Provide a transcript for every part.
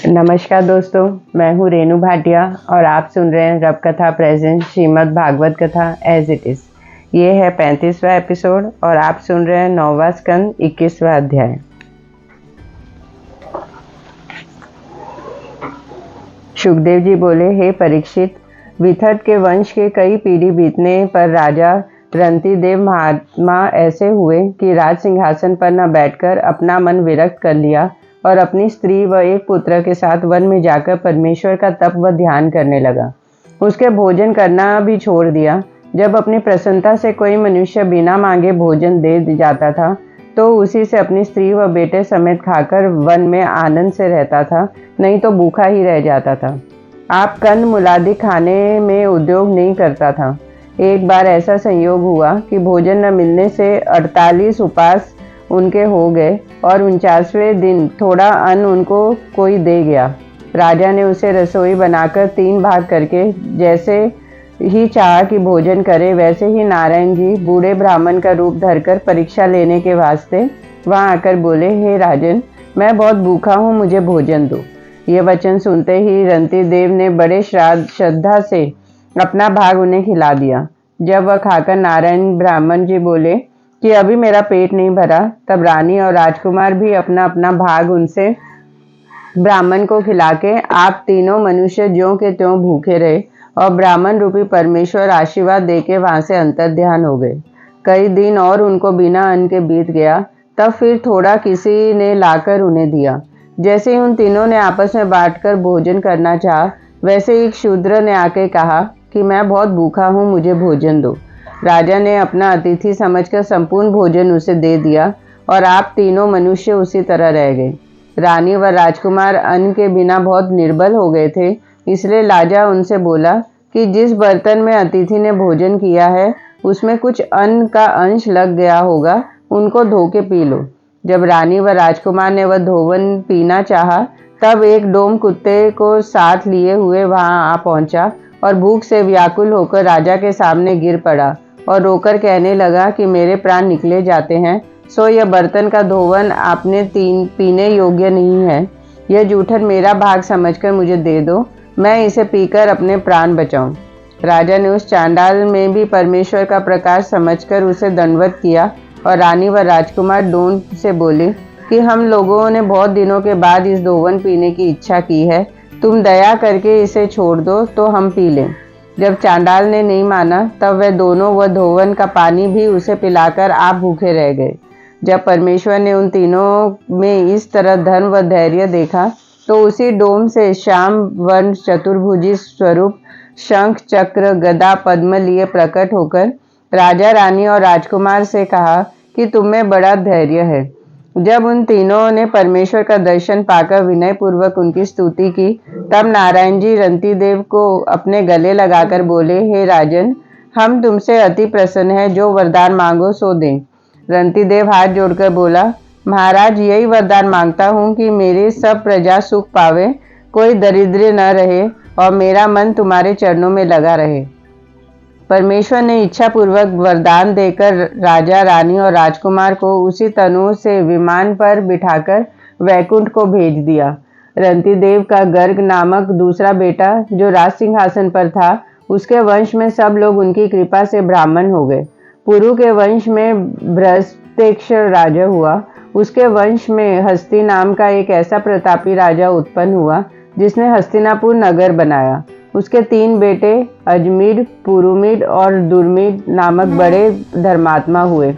नमस्कार दोस्तों, मैं हूँ रेणु भाटिया और आप सुन रहे हैं रब कथा प्रेजेंट श्रीमद् भागवत कथा एज इट इज। ये है 35वां एपिसोड और आप सुन रहे हैं 9वां स्कंद 21वां अध्याय। सुखदेव जी बोले, हे परीक्षित, विथट के वंश के कई पीढ़ी बीतने पर राजा रंतिदेव महात्मा ऐसे हुए कि राज सिंहासन पर न बैठकर अपना मन विरक्त कर लिया और अपनी स्त्री व एक पुत्र के साथ वन में जाकर परमेश्वर का तप व ध्यान करने लगा। उसके भोजन करना भी छोड़ दिया। जब अपनी प्रसन्नता से कोई मनुष्य बिना मांगे भोजन दे जाता था तो उसी से अपनी स्त्री व बेटे समेत खाकर वन में आनंद से रहता था, नहीं तो भूखा ही रह जाता था। आप कंद मुलादी खाने में उद्योग नहीं करता था। एक बार ऐसा संयोग हुआ कि भोजन न मिलने से 48 उपास उनके हो गए और 49वें दिन थोड़ा अन्न उनको कोई दे गया। राजा ने उसे रसोई बनाकर 3 भाग करके जैसे ही चाहा कि भोजन करे, वैसे ही नारायण जी बूढ़े ब्राह्मण का रूप धरकर परीक्षा लेने के वास्ते वहां आकर बोले, हे राजन, मैं बहुत भूखा हूँ, मुझे भोजन दो। ये वचन सुनते ही रंतिदेव ने बड़े श्रद्धा से अपना भाग उन्हें खिला दिया। जब वह खाकर नारायण ब्राह्मण जी बोले कि अभी मेरा पेट नहीं भरा, तब रानी और राजकुमार भी अपना अपना भाग उनसे ब्राह्मण को खिला के आप तीनों मनुष्य ज्यों के त्यों भूखे रहे और ब्राह्मण रूपी परमेश्वर आशीर्वाद देके वहां से अंतर्ध्यान हो गए। कई दिन और उनको बिना अन्न के बीत गया। तब फिर थोड़ा किसी ने लाकर उन्हें दिया। जैसे ही उन तीनों ने आपस में बांटकर भोजन करना चाहा, वैसे एक शूद्र ने आके कहा कि मैं बहुत भूखा हूँ, मुझे भोजन दो। राजा ने अपना अतिथि समझकर संपूर्ण भोजन उसे दे दिया और आप तीनों मनुष्य उसी तरह रह गए। रानी व राजकुमार अन्न के बिना बहुत निर्बल हो गए थे, इसलिए राजा उनसे बोला कि जिस बर्तन में अतिथि ने भोजन किया है उसमें कुछ अन्न का अंश लग गया होगा, उनको धो के पी लो। जब रानी व राजकुमार ने वह धोवन पीना चाहा, तब एक डोम कुत्ते को साथ लिए हुए वहां आ पहुंचा और भूख से व्याकुल होकर राजा के सामने गिर पड़ा और रोकर कहने लगा कि मेरे प्राण निकले जाते हैं, सो यह बर्तन का धोवन आपने पीने योग्य नहीं है। यह जूठन मेरा भाग समझकर मुझे दे दो, मैं इसे पीकर अपने प्राण बचाऊं। राजा ने उस चांडाल में भी परमेश्वर का प्रकाश समझकर उसे दंडवत किया और रानी व राजकुमार डोन से बोले कि हम लोगों ने बहुत दिनों के बाद इस धोवन पीने की इच्छा की है, तुम दया करके इसे छोड़ दो तो हम पी लें। जब चांडाल ने नहीं माना, तब वह दोनों वह धोवन का पानी भी उसे पिलाकर आप भूखे रह गए। जब परमेश्वर ने उन तीनों में इस तरह धर्म व धैर्य देखा, तो उसी डोम से श्याम वर्ण चतुर्भुजी स्वरूप शंख चक्र गदा पद्म लिए प्रकट होकर राजा रानी और राजकुमार से कहा कि तुम में बड़ा धैर्य है। जब उन तीनों ने परमेश्वर का दर्शन पाकर विनय पूर्वक उनकी स्तुति की, तब नारायण जी रंतिदेव को अपने गले लगाकर बोले, हे राजन, हम तुमसे अति प्रसन्न हैं, जो वरदान मांगो सो दें। रंतिदेव हाथ जोड़कर बोला, महाराज, यही वरदान मांगता हूँ कि मेरी सब प्रजा सुख पावे, कोई दरिद्र न रहे और मेरा मन तुम्हारे चरणों में लगा रहे। परमेश्वर ने इच्छा पूर्वक वरदान देकर राजा रानी और राजकुमार को उसी तनु से विमान पर बिठाकर वैकुंठ को भेज दिया। रंतिदेव का गर्ग नामक दूसरा बेटा जो राज सिंहासन पर था, उसके वंश में सब लोग उनकी कृपा से ब्राह्मण हो गए। पुरु के वंश में बृहस्पेक्ष राजा हुआ। उसके वंश में हस्ती नाम का एक ऐसा प्रतापी राजा उत्पन्न हुआ जिसने हस्तिनापुर नगर बनाया। उसके 3 बेटे अजमीर, पुरुमीड और दुर्मीड नामक बड़े धर्मात्मा हुए।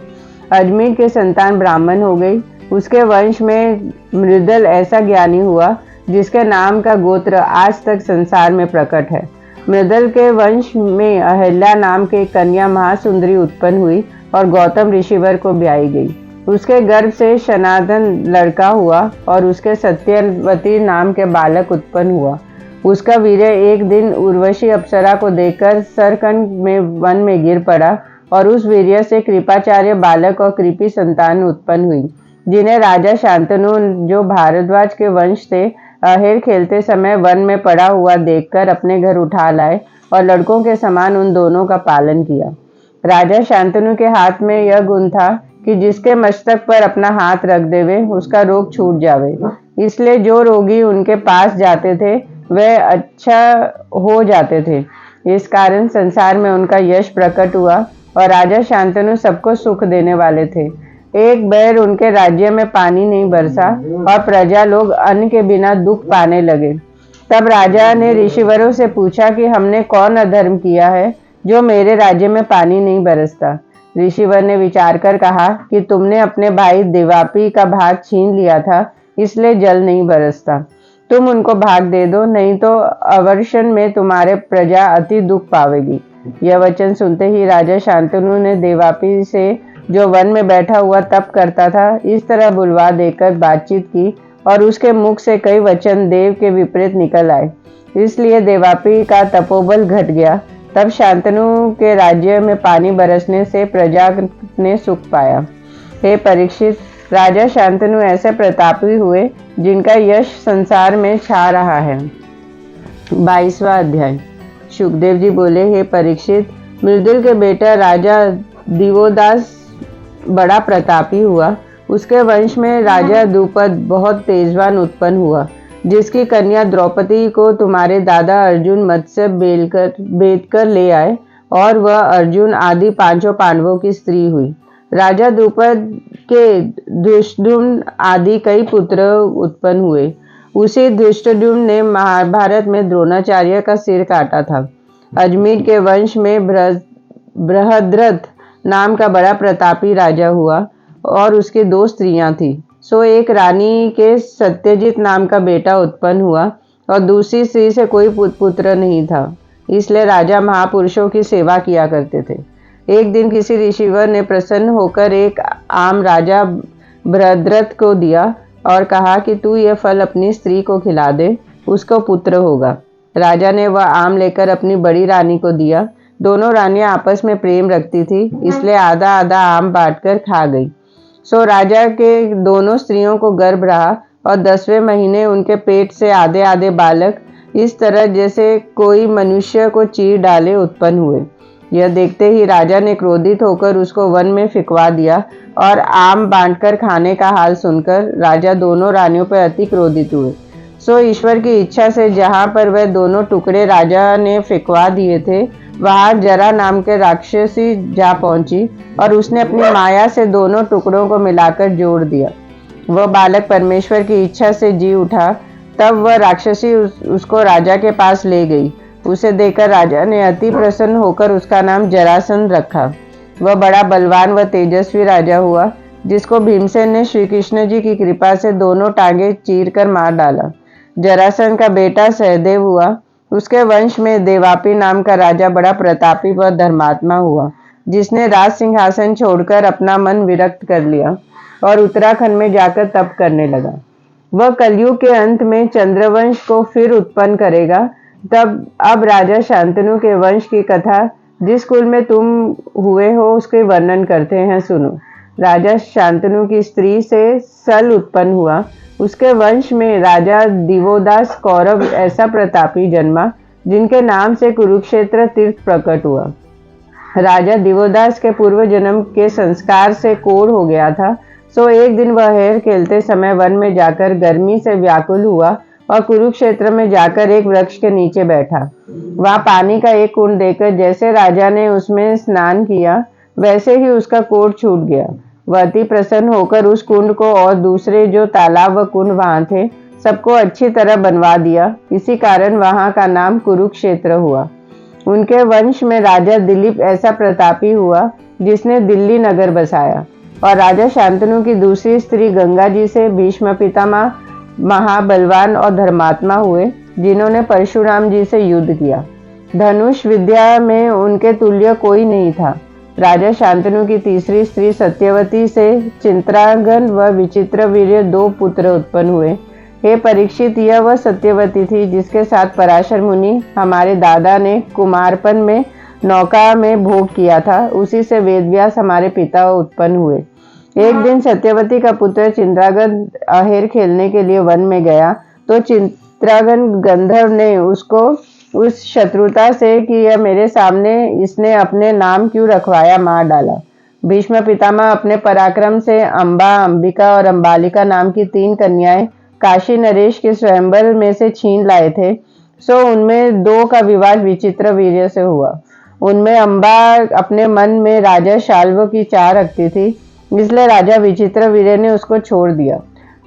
अजमीर के संतान ब्राह्मण हो गई। उसके वंश में मृदल ऐसा ज्ञानी हुआ जिसके नाम का गोत्र आज तक संसार में प्रकट है। मृदल के वंश में अहल्या नाम के कन्या महासुंदरी उत्पन्न हुई और गौतम ऋषिवर को ब्याई गई। उसके गर्भ से शनादन लड़का हुआ और उसके सत्यवती नाम के बालक उत्पन्न हुआ। उसका वीर्य एक दिन उर्वशी अप्सरा को देखकर सरकंड में वन में गिर पड़ा और उस वीर्य से कृपाचार्य बालक और कृपी संतान उत्पन्न हुई, जिन्हें राजा शांतनु, जो भारद्वाज के वंश थे, अहेर खेलते समय वन में पड़ा हुआ देखकर अपने घर उठा लाए और लड़कों के समान उन दोनों का पालन किया। राजा शांतनु के हाथ में यह गुण था कि जिसके मस्तक पर अपना हाथ रख देवे उसका रोग छूट जावे। इसलिए जो रोगी उनके पास जाते थे वे अच्छा हो जाते थे। इस कारण संसार में उनका यश प्रकट हुआ और राजा शांतनु सबको सुख देने वाले थे। एक बार उनके राज्य में पानी नहीं बरसा और प्रजा लोग अन्न के बिना दुख पाने लगे। तब राजा ने ऋषिवरों से पूछा कि हमने कौन अधर्म किया है जो मेरे राज्य में पानी नहीं बरसता। ऋषिवर ने विचार कर कहा कि तुमने अपने भाई देवापी का भाग छीन लिया था, इसलिए जल नहीं बरसता। तुम उनको भाग दे दो, नहीं तो अवर्षण में तुम्हारे प्रजा अति दुख पावेगी। यह वचन सुनते ही राजा शांतनु ने देवापी से, जो वन में बैठा हुआ तप करता था, इस तरह बुलवा देकर बातचीत की और उसके मुख से कई वचन देव के विपरीत निकल आए। इसलिए देवापी का तपोबल घट गया। तब शांतनु के राज्य में पानी बरसने से प्रजा ने सुख पाया। हे परीक्षित, राजा शांतनु ऐसे प्रतापी हुए जिनका यश संसार में छा रहा है। 22वां अध्याय। शुकदेव जी बोले, हे परीक्षित, मृदुल के बेटा राजा दिवोदास बड़ा प्रतापी हुआ। उसके वंश में राजा द्रुपद बहुत तेजवान उत्पन्न हुआ, जिसकी कन्या द्रौपदी को तुम्हारे दादा अर्जुन मत्स्य बेद कर ले आए और वह अर्जुन आदि 5 पांडवों की स्त्री हुई। राजा द्रुपद के धृष्टद्युम्न आदि कई पुत्र उत्पन्न हुए। उसी धृष्टद्युम्न ने महाभारत में द्रोणाचार्य का सिर काटा था। अजमेर के वंश में बृहद्रथ नाम का बड़ा प्रतापी राजा हुआ और उसकी 2 स्त्रियां थी। सो एक रानी के सत्यजित नाम का बेटा उत्पन्न हुआ और दूसरी स्त्री से कोई पुत्र नहीं था। इसलिए राजा महापुरुषों की सेवा किया करते थे। एक दिन किसी ऋषिवर ने प्रसन्न होकर एक आम राजा बृहद्रथ को दिया और कहा कि तू यह फल अपनी स्त्री को खिला दे, उसको पुत्र होगा। राजा ने वह आम लेकर अपनी बड़ी रानी को दिया। दोनों रानियां आपस में प्रेम रखती थी, इसलिए आधा आधा आम बांटकर खा गई। सो राजा के दोनों स्त्रियों को गर्भ रहा और 10वें महीने उनके पेट से आधे आधे बालक, इस तरह जैसे कोई मनुष्य को चीर डाले, उत्पन्न हुए। यह देखते ही राजा ने क्रोधित होकर उसको वन में फिकवा दिया और आम बांटकर खाने का हाल सुनकर राजा दोनों रानियों पर अति क्रोधित हुए। सो ईश्वर की इच्छा से जहाँ पर वह दोनों टुकड़े राजा ने फिकवा दिए थे, वहां जरा नाम के राक्षसी जा पहुंची और उसने अपनी माया से दोनों टुकड़ों को मिलाकर जोड़ दिया। वह बालक परमेश्वर की इच्छा से जी उठा। तब वह राक्षसी उसको राजा के पास ले गई। उसे देखकर राजा ने अति प्रसन्न होकर उसका नाम जरासंध रखा। वह बड़ा बलवान व तेजस्वी राजा हुआ, जिसको भीमसेन ने श्री कृष्ण जी की कृपा से दोनों टांगे चीर कर मार डाला। जरासंध का बेटा सहदेव हुआ। उसके वंश में देवापी नाम का राजा बड़ा प्रतापी व धर्मात्मा हुआ, जिसने राज सिंहासन छोड़कर अपना मन विरक्त कर लिया और उत्तराखंड में जाकर तप करने लगा। वह कलयुग के अंत में चंद्रवंश को फिर उत्पन्न करेगा। तब अब राजा शांतनु के वंश की कथा, जिस कुल में तुम हुए हो, उसके वर्णन करते हैं, सुनो। राजा शांतनु की स्त्री से सल उत्पन्न हुआ। उसके वंश में राजा दिवोदास कौरव ऐसा प्रतापी जन्मा, जिनके नाम से कुरुक्षेत्र तीर्थ प्रकट हुआ। राजा दिवोदास के पूर्व जन्म के संस्कार से कोढ़ हो गया था। सो एक दिन वह हेर खेलते समय वन में जाकर गर्मी से व्याकुल हुआ और कुरुक्षेत्र में जाकर एक वृक्ष के नीचे बैठा। वहां पानी का एक कुंड देखकर जैसे राजा ने उसमें स्नान किया, वैसे ही उसका कोढ़ छूट गया। वह अति प्रसन्न होकर उस कुंड को और दूसरे जो तालाब व कुंड वहां थे, सबको अच्छी तरह बनवा दिया। इसी कारण वहां का नाम कुरुक्षेत्र हुआ। उनके वंश में राजा दिलीप ऐसा प्रतापी हुआ, जिसने दिल्ली नगर बसाया। और राजा शांतनु की दूसरी स्त्री गंगा जी से भीष्म पितामह महाबलवान और धर्मात्मा हुए, जिन्होंने परशुराम जी से युद्ध किया। धनुष विद्या में उनके तुल्य कोई नहीं था। राजा शांतनु की तीसरी स्त्री सत्यवती से चिंत्रांगन व विचित्रवीर्य 2 पुत्र उत्पन्न हुए। हे परीक्षित, यह वह सत्यवती थी जिसके साथ पराशर मुनि हमारे दादा ने कुमारपन में नौका में भोग किया था। उसी से वेदव्यास हमारे पिता उत्पन्न हुए। एक दिन सत्यवती का पुत्र चिंत्रांगन अहेर खेलने के लिए वन में गया, तो चिंत्रांगन गंधर्व ने उसको उस शत्रुता से कि यह मेरे सामने इसने अपने नाम क्यों रखवाया, मार डाला। भीष्म पितामह अपने पराक्रम से अंबा, अंबिका और अंबालिका नाम की 3 कन्याएं काशी नरेश के स्वयंवर में से छीन लाए थे, सो उनमें दो का विवाह विचित्र वीर्य से हुआ। उनमें अम्बा अपने मन में राजा शाल्व की चाह रखती थी, इसलिए राजा विचित्र वीर्य ने उसको छोड़ दिया।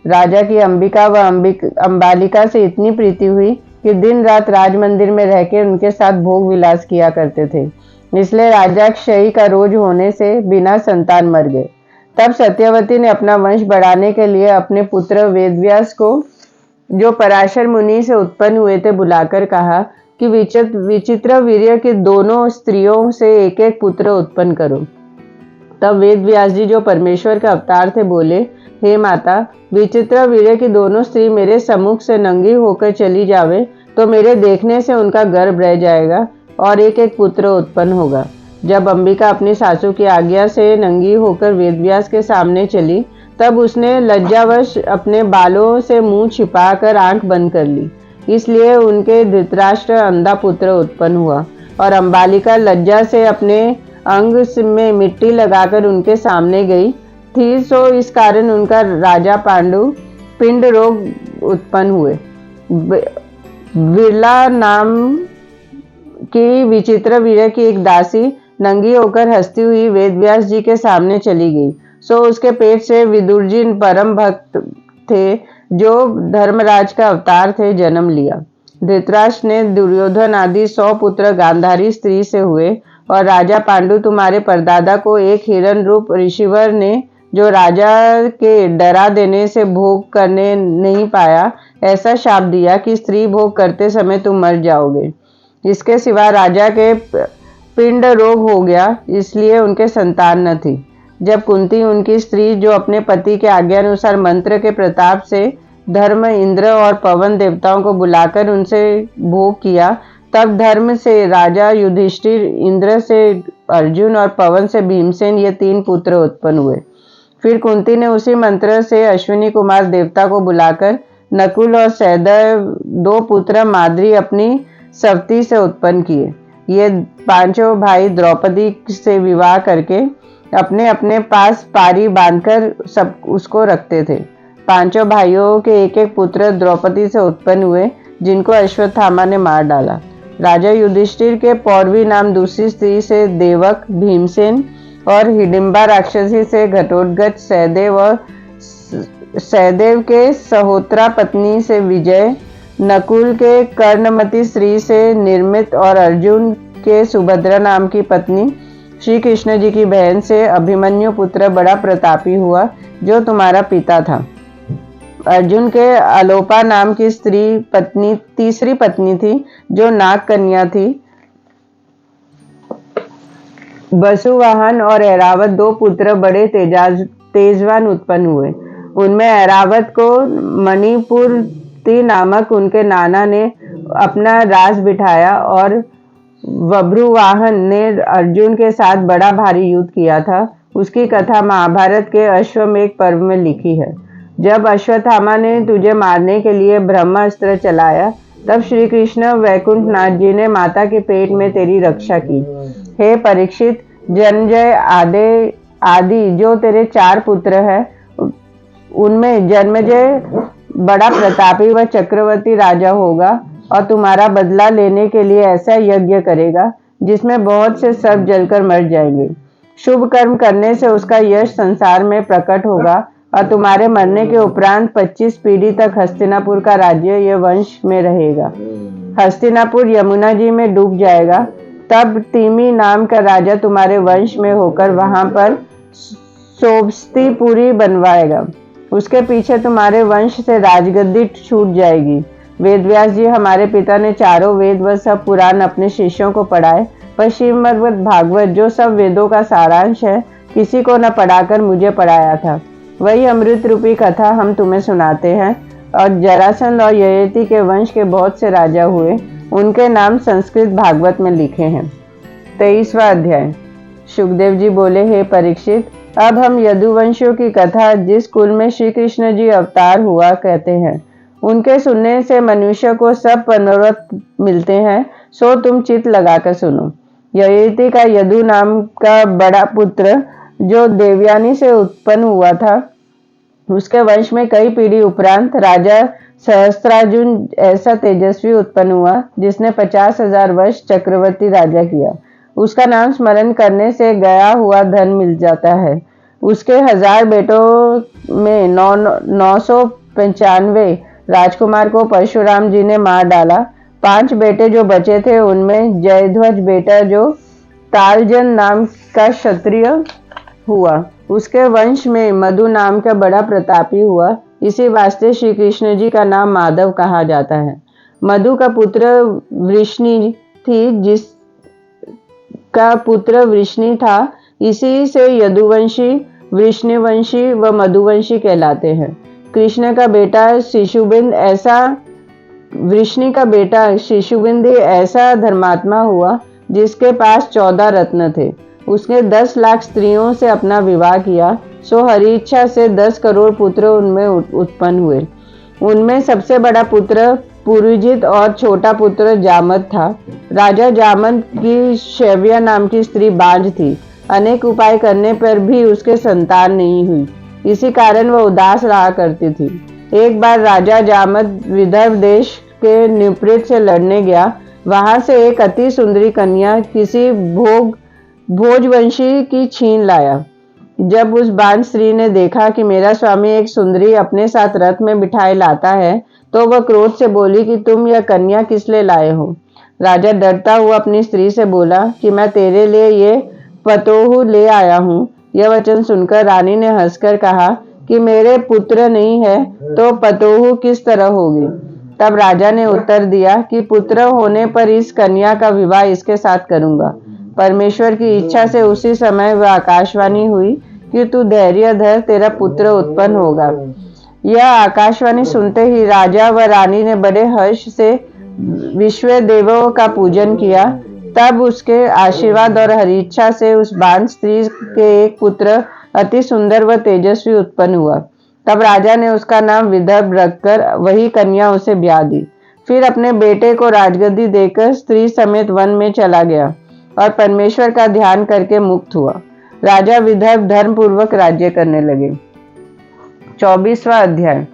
राजा की अंबिका व अंबालिका से इतनी प्रीति हुई कि दिन रात राज मंदिर में रहकर उनके साथ भोग विलास किया करते थे, इसलिए राजा क्षयी का रोज होने से बिना संतान मर गए। तब सत्यवती ने अपना वंश बढ़ाने के लिए अपने पुत्र वेदव्यास को, जो पराशर मुनि से उत्पन्न हुए थे, बुलाकर कहा कि विचित्र वीर्य की दोनों स्त्रियों से एक एक पुत्र उत्पन्न करो। तब वेद व्यास जी, जो परमेश्वर के अवतार थे, बोले, हे माता, विचित्र वीर्य की दोनों स्त्री मेरे सम्मुख से नंगी होकर चली जावे तो मेरे देखने से उनका गर्भ रह जाएगा और एक एक पुत्र उत्पन्न होगा। जब अंबिका अपनी सासू की आज्ञा से नंगी होकर वेदव्यास के सामने चली, तब उसने लज्जावश अपने बालों से मुंह छिपाकर आंख बंद कर ली, इसलिए उनके धृतराष्ट्र अंधा पुत्र उत्पन्न हुआ। और अंबालिका लज्जा से अपने अंग में मिट्टी लगाकर उनके सामने गई थी, सो इस कारण उनका राजा पांडु पिंड रोग उत्पन्न हुए। विरला नाम की विचित्र वीर्य की एक दासी नंगी होकर हंसती हुई वेदव्यास जी के सामने चली गई, सो उसके पेट से विदुर जी परम भक्त थे, जो धर्मराज का अवतार थे, जन्म लिया। धृतराष्ट्र ने दुर्योधन आदि 100 पुत्र गांधारी स्त्री से हुए, और राजा पांडु तुम्हारे परदादा को एक हिरण रूप ऋषिवर ने, जो राजा के डरा देने से भोग करने नहीं पाया, ऐसा शाप दिया कि स्त्री भोग करते समय तुम मर जाओगे। इसके सिवा राजा के पिंड रोग हो गया, इसलिए उनके संतान न थी। जब कुंती उनकी स्त्री, जो अपने पति के आज्ञानुसार मंत्र के प्रताप से धर्म, इंद्र और पवन देवताओं को बुलाकर उनसे भोग किया, तब धर्म से राजा युधिष्ठिर, इंद्र से अर्जुन और पवन से भीमसेन, ये 3 पुत्र उत्पन्न हुए। फिर कुंती ने उसी मंत्र से अश्विनी कुमार देवता को बुलाकर नकुल और सहदेव 2 पुत्र माद्री अपनी सवती से उत्पन्न किए। ये 5 भाई द्रौपदी से विवाह करके अपने अपने पास पारी बांधकर सब उसको रखते थे। 5 भाइयों के एक एक पुत्र द्रौपदी से उत्पन्न हुए, जिनको अश्वत्थामा ने मार डाला। राजा युधिष्ठिर के पौरवी नाम दूसरी स्त्री से देवक, भीमसेन और हिडिंबा राक्षसी से घटोत्कच, सहदेव और सहदेव के सहोत्रा पत्नी से विजय, नकुल के कर्णमती स्त्री से निर्मित और अर्जुन के सुभद्रा नाम की पत्नी श्री कृष्ण जी की बहन से अभिमन्यु पुत्र बड़ा प्रतापी हुआ, जो तुम्हारा पिता था। अर्जुन के अलोपा नाम की स्त्री पत्नी तीसरी पत्नी थी, जो नाग कन्या थी। वसुवाहन और ऐरावत 2 पुत्र बड़े तेजवान उत्पन्न हुए। उनमें ऐरावत को मणिपुर नामक उनके नाना ने अपना राज बिठाया, और वभ्रुवाहन ने अर्जुन के साथ बड़ा भारी युद्ध किया था। उसकी कथा महाभारत के अश्वमेध पर्व में लिखी है। जब अश्वत्थामा ने तुझे मारने के लिए ब्रह्मास्त्र चलाया, तब श्री कृष्ण वैकुंठनाथ जी ने माता के पेट में तेरी रक्षा की। हे परीक्षित, जन्मजय आदि जो तेरे 4 पुत्र हैं, उनमें जन्मजय बड़ा प्रतापी व चक्रवर्ती राजा होगा, और तुम्हारा बदला लेने के लिए ऐसा यज्ञ करेगा जिसमें बहुत से सर्प जलकर मर जाएंगे। शुभ कर्म करने से उसका यश संसार में प्रकट होगा, और तुम्हारे मरने के उपरांत 25 पीढ़ी तक हस्तिनापुर का राज्य यह वंश में रहेगा। हस्तिनापुर यमुना जी में डूब जाएगा, तब तिमी नाम का राजा तुम्हारे वंश में होकर वहां पर सोबस्तीपुरी बनवाएगा। उसके पीछे तुम्हारे वंश से राजगद्दी छूट जाएगी। वेदव्यास जी, हमारे पिता ने चारों वेद व सब पुराण अपने शिष्यों को पढ़ाए, पर श्रीमद् भागवत, जो सब वेदों का सारांश है, किसी को न पढ़ाकर मुझे पढ़ाया था। वही अमृत रूपी कथा हम तुम्हें सुनाते हैं। और जरासंध और ययति के वंश के बहुत से राजा हुए, उनके नाम संस्कृत भागवत में लिखे हैं। 23वां अध्याय। सुखदेव जी बोले, हे परीक्षित, अब हम यदुवंशियों की कथा, जिस कुल में श्री कृष्ण जी अवतार हुआ, कहते हैं। उनके सुनने से मनुष्य को सब मनोरथ मिलते हैं, सो तुम चित्त लगाकर सुनो। ययति का यदु नाम का बड़ा पुत्र, जो देवयानी से उत्पन्न हुआ था, उसके वंश में कई पीढ़ी उपरांत राजा सहस्त्रार्जुन ऐसा तेजस्वी उत्पन्न हुआ जिसने 50,000 वर्ष चक्रवर्ती राजा किया। उसका नाम स्मरण करने से गया हुआ धन मिल जाता है। उसके 1000 बेटों में 995 राजकुमार को परशुराम जी ने मार डाला। 5 बेटे जो बचे थे उनमें जयध्वज बेटा जो तालजन नाम का क्षत्रिय हुआ। उसके वंश में मधु नाम का बड़ा प्रतापी हुआ। इसी वास्ते श्री कृष्ण जी का नाम माधव कहा जाता है। मधु का पुत्र वृष्णि थी, जिसका पुत्र वृष्णि था। इसी से यदुवंशी, वृष्णिवंशी व मधुवंशी कहलाते हैं। कृष्ण का बेटा शिशुबिंद ऐसा वृष्णि का बेटा शिशुबिंद ऐसा धर्मात्मा हुआ जिसके पास 14 रत्न थे। उसने 10 लाख स्त्रियों से अपना विवाह किया। सो हरि इच्छा से 10 करोड़ पुत्र उनमें उत्पन्न हुए। उनमें सबसे बड़ा पुत्र पुरुजित और छोटा पुत्र जामद था। राजा जामद की शैव्या नाम की स्त्री बांझ थी। अनेक उपाय करने पर भी उसके संतान नहीं हुई। इसी कारण वह उदास रहा करती थी। एक बार राजा जामद विदर्भ देश के निपृत से लड़ने गया। वहां से एक अति सुंदरी कन्या किसी भोजवंशी की छीन लाया। जब उस बांझ स्त्री ने देखा कि मेरा स्वामी एक सुंदरी अपने साथ रथ में बिठाए लाता है, तो वह क्रोध से बोली कि तुम यह कन्या किस लिए लाए हो। राजा डरता हुआ अपनी स्त्री से बोला कि मैं तेरे लिए ये पतोहू ले आया हूँ। यह वचन सुनकर रानी ने हंसकर कहा कि मेरे पुत्र नहीं है तो पतोहू किस तरह होगी। तब राजा ने उत्तर दिया कि पुत्र होने पर इस कन्या का विवाह इसके साथ करूंगा। परमेश्वर की इच्छा से उसी समय वह आकाशवाणी हुई कि तू धैर्य धर, तेरा पुत्र उत्पन्न होगा। यह आकाशवाणी सुनते ही राजा व रानी ने बड़े हर्ष से विश्व देवों का पूजन किया। तब उसके आशीर्वाद और हरिइच्छा से उस बांझ स्त्री के एक पुत्र अति सुंदर व तेजस्वी उत्पन्न हुआ। तब राजा ने उसका नाम विदर्भ रखकर वही कन्या उसे ब्याह दी। फिर अपने बेटे को राजगद्दी देकर स्त्री समेत वन में चला गया और परमेश्वर का ध्यान करके मुक्त हुआ। राजा विदर्भ धर्म पूर्वक राज्य करने लगे। 24वां अध्याय।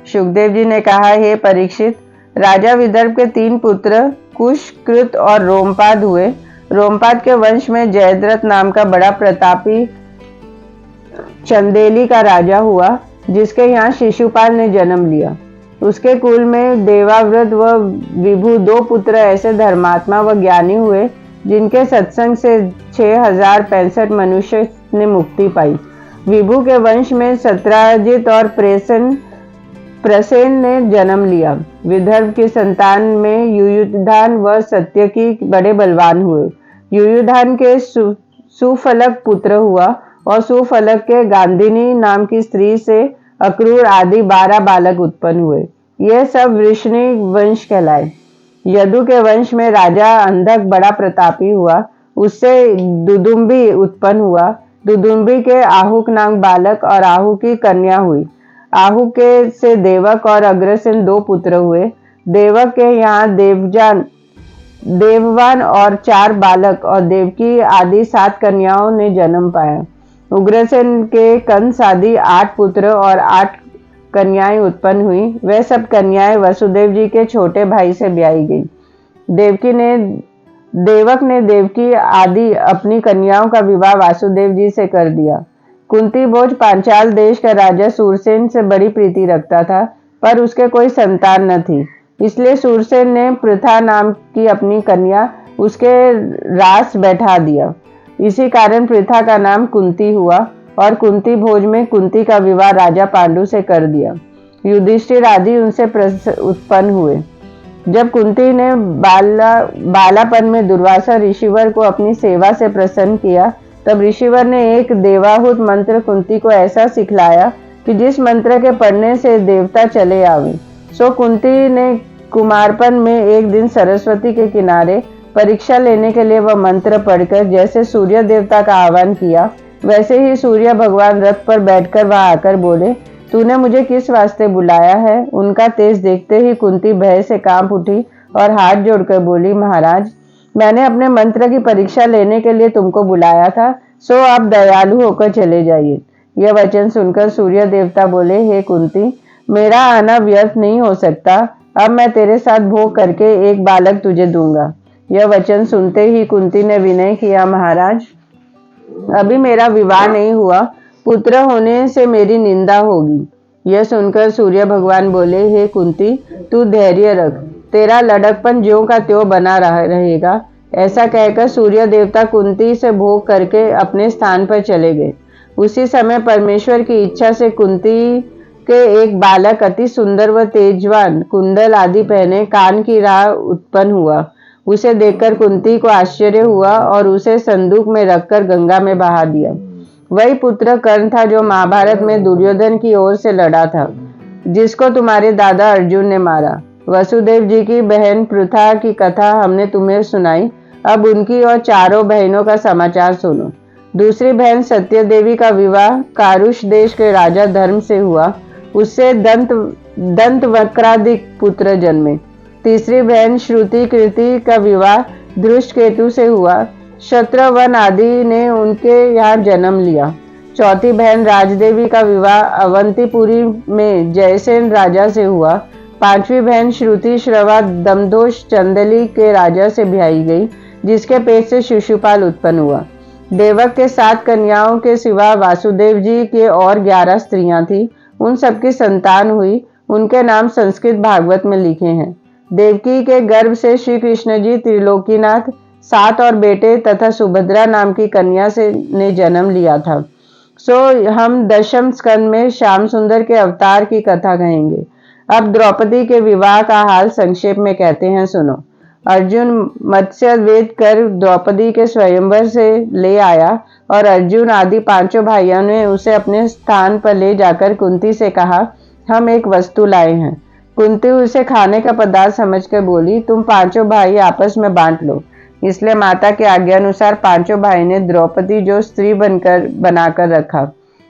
शुकदेव जी ने कहा, हे परीक्षित, राजा विदर्भ के 3 पुत्र कुश, कृत और रोमपाद हुए। रोमपाद के वंश में जयद्रथ नाम का बड़ा प्रतापी चंदेली का राजा हुआ, जिसके यहाँ शिशुपाल ने जन्म लिया। उसके कुल में देवाव्रत व विभु 2 पुत्र ऐसे धर्मात्मा व ज्ञानी हुए जिनके सत्संग से 6065 मनुष्य ने मुक्ति पाई। विभु के वंश में सत्राजित और प्रसेन ने जन्म लिया। विदर्भ की संतान में युयुधान व सत्यकी बड़े बलवान हुए। युयुधान के सुफलक पुत्र हुआ और सुफलक के गांधिनी नाम की स्त्री से अक्रूर आदि 12 बालक उत्पन्न हुए। ये सब वृष्णि वंश कहलाए। यदु के वंश में राजा अंधक बड़ा प्रतापी हुआ। उससे दुदुम्बी उत्पन्न हुआ। दुदुम्बी के आहुक नाम बालक और आहु की कन्या हुई। आहु के से देवक और अग्रसेन 2 पुत्र हुए। देवक के यहाँ देववान और 4 बालक और देवकी आदि 7 कन्याओं ने जन्म पाया। उग्रसेन के कंस आदि 8 पुत्र और 8 कन्याएं उत्पन्न हुई। वह सब कन्याएं वसुदेव जी के छोटे भाई से ब्याही गई। देवक ने देवकी आदि अपनी कन्याओं का विवाह वासुदेव जी से कर दिया। कुंती भोज पांचाल देश का राजा सूरसेन से बड़ी प्रीति रखता था, पर उसके कोई संतान न थी। इसलिए सूरसेन ने पृथा नाम की अपनी कन्या उसके रास बैठा दिया। इसी कारण पृथा का नाम कुंती हुआ और कुंती भोज में कुंती का विवाह राजा पांडु से कर दिया। युधिष्ठिर आदि उनसे उत्पन्न हुए। जब कुंती ने बालापन में दुर्वासा ऋषिवर को अपनी सेवा से प्रसन्न किया, तब ऋषिवर ने एक देवाहूत मंत्र कुंती को ऐसा सिखलाया कि जिस मंत्र के पढ़ने से देवता चले आवे। सो कुंती ने कुमारपन में एक दिन सरस्वती के किनारे परीक्षा लेने के लिए वह मंत्र पढ़कर जैसे सूर्य देवता का आह्वान किया, वैसे ही सूर्य भगवान रथ पर बैठकर वहां आकर बोले, तूने मुझे किस वास्ते बुलाया है। उनका तेज देखते ही कुंती भय से कांप उठी और हाथ जोड़कर बोली, महाराज, मैंने अपने मंत्र की परीक्षा लेने के लिए तुमको बुलाया था, सो आप दयालु होकर चले जाइए। यह वचन सुनकर सूर्य देवता बोले, हे कुंती, मेरा आना व्यर्थ नहीं हो सकता। अब मैं तेरे साथ भोग करके एक बालक तुझे दूंगा। यह वचन सुनते ही कुंती ने विनय किया, महाराज, अभी मेरा विवाह नहीं हुआ, पुत्र होने से मेरी निंदा होगी। यह सुनकर सूर्य भगवान बोले, हे कुंती, तू धैर्य रख, तेरा लड़कपन ज्यों का त्यों बना रहेगा। ऐसा कहकर सूर्य देवता कुंती से भोग करके अपने स्थान पर चले गए। उसी समय परमेश्वर की इच्छा से कुंती के एक बालक अति सुंदर व तेजवान, कुंडल आदि पहने, कान की राह उत्पन्न हुआ। उसे देखकर कुंती को आश्चर्य हुआ और उसे संदूक में रखकर गंगा में बहा दिया। वही पुत्र कर्ण था जो महाभारत में दुर्योधन की ओर से लड़ा था, जिसको तुम्हारे दादा अर्जुन ने मारा। वसुदेव जी की बहन पृथा की कथा हमने तुम्हें सुनाई। अब उनकी और चारों बहनों का समाचार सुनो। दूसरी बहन सत्य देवी का विवाह कारुष देश के राजा धर्म से हुआ। उससे दंत वक्रादिक पुत्र जन्मे। तीसरी बहन श्रुति कृति का विवाह धृष्ट केतु से हुआ। शत्रवन आदि ने उनके यहाँ जन्म लिया। चौथी बहन राजदेवी का विवाह अवंतीपुरी में जयसेन राजा से हुआ। पांचवी बहन श्रुति श्रवा दमदोष चंदली के राजा से ब्याही गई, जिसके पेट से शिशुपाल उत्पन्न हुआ। देवक के 7 कन्याओं के सिवा वासुदेव जी के और 11 स्त्रियां थी। उन सबकी संतान हुई। उनके नाम संस्कृत भागवत में लिखे हैं। देवकी के गर्भ से श्री कृष्ण जी त्रिलोकीनाथ 7 और बेटे तथा सुभद्रा नाम की कन्या से ने जन्म लिया था। सो हम 10वें स्कंद में श्याम सुंदर के अवतार की कथा कहेंगे। अब द्रौपदी के विवाह का हाल संक्षेप में कहते हैं, सुनो। अर्जुन मत्स्य वेद कर द्रौपदी के स्वयंवर से ले आया और अर्जुन आदि 5 भाइयों ने उसे अपने स्थान पर ले जाकर कुंती से कहा, हम एक वस्तु लाए हैं। कुंती उसे खाने का पदार्थ समझकर बोली, तुम 5 भाई आपस में बांट लो। इसलिए माता के आज्ञा अनुसार 5 भाई ने द्रौपदी जो स्त्री बनाकर रखा।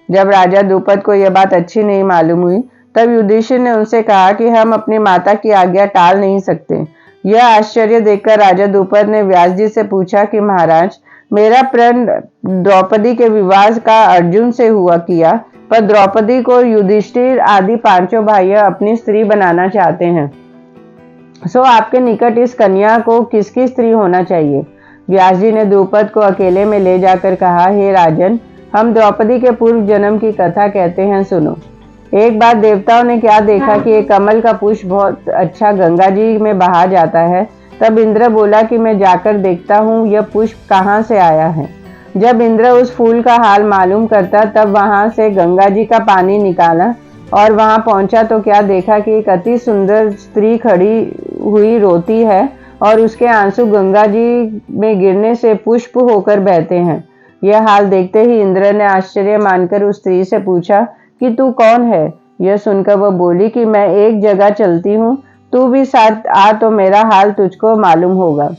जब राजा द्रुपद को यह बात अच्छी नहीं मालूम हुई, तब युधिष्ठिर ने उनसे कहा कि हम अपनी माता की आज्ञा टाल नहीं सकते। यह आश्चर्य देखकर राजा द्रुपद ने व्यास जी से पूछा कि महाराज, मेरा प्रण द्रौपदी के विवाह का अर्जुन से हुआ किया, पर द्रौपदी को युधिष्ठिर आदि 5 भाई अपनी स्त्री बनाना चाहते हैं। सो आपके निकट इस कन्या को किसकी स्त्री होना चाहिए? व्यास जी ने द्रुपद को अकेले में ले जाकर कहा, हे राजन, हम द्रौपदी के पूर्व जन्म की कथा कहते हैं, सुनो। एक बार देवताओं ने क्या देखा कि एक कमल का पुष्प बहुत अच्छा गंगा जी में बहा जाता है। तब इंद्र बोला कि मैं जाकर देखता हूँ यह पुष्प कहाँ से आया है। जब इंद्र उस फूल का हाल मालूम करता, तब वहां से गंगा जी का पानी निकाला और वहां पहुंचा तो क्या देखा कि एक अति सुंदर स्त्री खड़ी हुई रोती है और उसके आंसू गंगा जी में गिरने से पुष्प होकर बहते हैं। यह हाल देखते ही इंद्र ने आश्चर्य मानकर उस स्त्री से पूछा कि तू कौन है? यह सुनकर वह बोली कि मैं एक जगह चलती हूँ, तू भी साथ आ तो मेरा हाल तुझको मालूम होगा।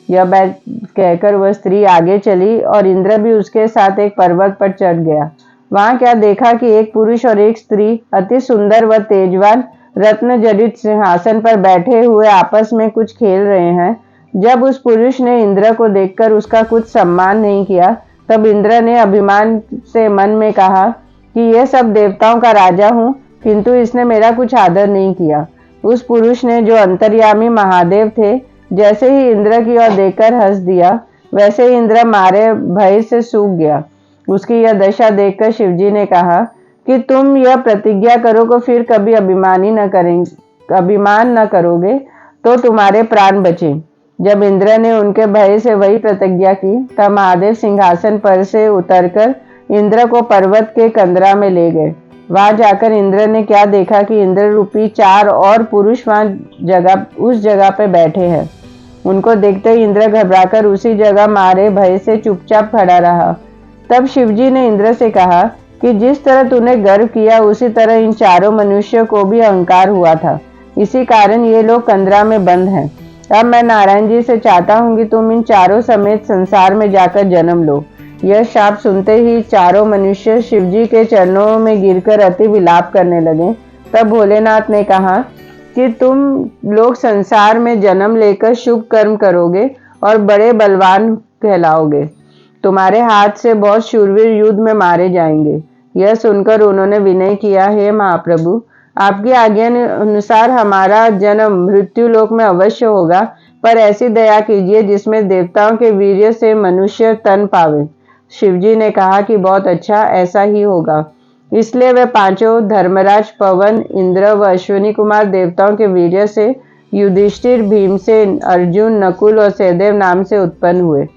यह बात कहकर वह स्त्री आगे चली और इंद्र भी उसके साथ एक पर्वत पर चढ़ गया। वहां क्या देखा कि एक पुरुष और एक स्त्री अति सुंदर व तेजवान रत्न जड़ित सिंहासन पर बैठे हुए आपस में कुछ खेल रहे हैं। जब उस पुरुष ने इंद्र को देखकर उसका कुछ सम्मान नहीं किया, तब इंद्र ने अभिमान से मन में कहा कि यह सब देवताओं का राजा हूँ, किंतु इसने मेरा कुछ आदर नहीं किया। उस पुरुष ने, जो अंतर्यामी महादेव थे, जैसे ही इंद्र की ओर देखकर हंस दिया, वैसे ही इंद्र मारे भय से सूख गया। उसकी यह दशा देखकर शिवजी ने कहा कि तुम यह प्रतिज्ञा करो कि फिर कभी अभिमान न करोगे तो तुम्हारे प्राण बचे। जब इंद्र ने उनके भय से वही प्रतिज्ञा की, तब महादेव सिंहासन पर से उतरकर इंद्र को पर्वत के कंदरा में ले गए। वहां जाकर इंद्र ने क्या देखा कि इंद्र रूपी 4 और पुरुष उस जगह पे बैठे हैं। उनको देखते ही इंद्र घबराकर उसी जगह मारे भय से चुपचाप खड़ा रहा। तब शिवजी ने इंद्र से कहा कि जिस तरह तूने गर्व किया, उसी तरह इन 4 मनुष्यों को भी अहंकार हुआ था, इसी कारण ये लोग कंदरा में बंद हैं। अब मैं नारायण जी से चाहता हूँ कि तुम इन 4 समेत संसार में जाकर जन्म लो। यह शाप सुनते ही 4 मनुष्य शिवजी के चरणों में गिरकर अति विलाप करने लगे। तब भोलेनाथ ने कहा कि तुम लोग संसार में जन्म लेकर शुभ कर्म करोगे और बड़े बलवान कहलाओगे। तुम्हारे हाथ से बहुत शूरवीर युद्ध में मारे जाएंगे। यह सुनकर उन्होंने विनय किया, हे महाप्रभु, आपकी आज्ञा अनुसार हमारा जन्म मृत्यु लोक में अवश्य होगा, पर ऐसी दया कीजिए जिसमें देवताओं के वीर्य से मनुष्य तन पावे। शिवजी ने कहा कि बहुत अच्छा, ऐसा ही होगा। इसलिए वे पांचों धर्मराज, पवन, इंद्र व अश्विनी कुमार देवताओं के वीर्य से युधिष्ठिर, भीमसेन, अर्जुन, नकुल और सहदेव नाम से उत्पन्न हुए।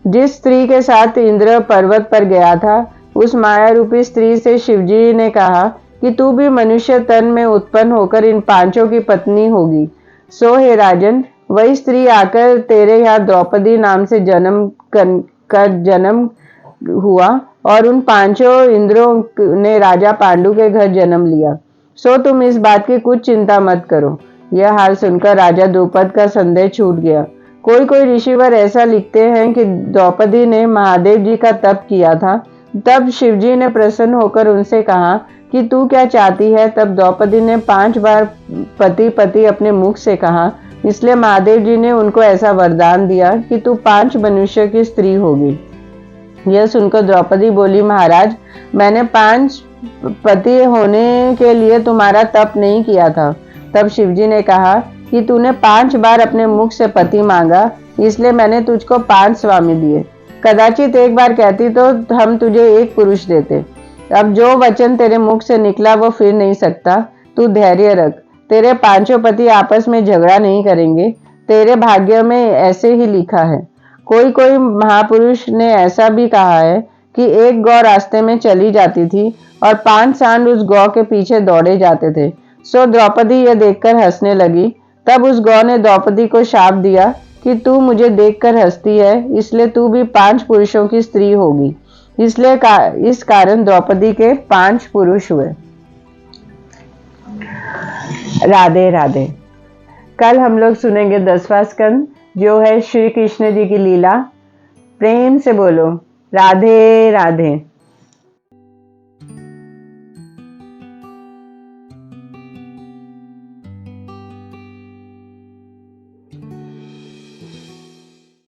जिस स्त्री के साथ इंद्र पर्वत पर गया था, उस माया रूपी स्त्री से शिवजी ने कहा कि तू भी मनुष्य तन में उत्पन्न होकर इन पांचों की पत्नी होगी। सो हे राजन, वही स्त्री आकर तेरे यहाँ द्रौपदी नाम से जन्म हुआ और उन पांचों इंद्रों ने राजा पांडु के घर जन्म लिया। सो तुम इस बात की कुछ चिंता मत करो। यह हाल सुनकर राजा द्रुपद का संदेह छूट गया। कोई कोई ऋषिवर ऐसा लिखते हैं कि द्रौपदी ने महादेव जी का तप किया था। तब शिवजी ने प्रसन्न होकर उनसे कहा कि तू क्या चाहती है। तब द्रौपदी ने 5 बार पति पति अपने मुख से कहा। इसलिए महादेव जी ने उनको ऐसा वरदान दिया कि तू 5 मनुष्य की स्त्री होगी। यह सुनकर द्रौपदी बोली, महाराज, मैंने 5 पति होने के लिए तुम्हारा तप नहीं किया था। तब शिवजी ने कहा कि तूने 5 बार अपने मुख से पति मांगा, इसलिए मैंने तुझको 5 स्वामी दिए। कदाचित एक बार कहती तो हम तुझे एक पुरुष देते। अब जो वचन तेरे मुख से निकला वो फिर नहीं सकता। तू धैर्य रख, तेरे 5 पति आपस में झगड़ा नहीं करेंगे। तेरे भाग्य में ऐसे ही लिखा है। कोई कोई महापुरुष ने ऐसा भी कहा है कि एक गौ रास्ते में चली जाती थी और 5 सांड उस गौ के पीछे दौड़े जाते थे। सो द्रौपदी यह देखकर हंसने लगी। तब उस गौ ने द्रौपदी को शाप दिया कि तू मुझे देखकर हंसती है, इसलिए तू भी 5 पुरुषों की स्त्री होगी। इसलिए इस कारण द्रौपदी के 5 पुरुष हुए। राधे राधे। कल हम लोग सुनेंगे 10वां स्कंद, जो है श्री कृष्ण जी की लीला। प्रेम से बोलो राधे राधे।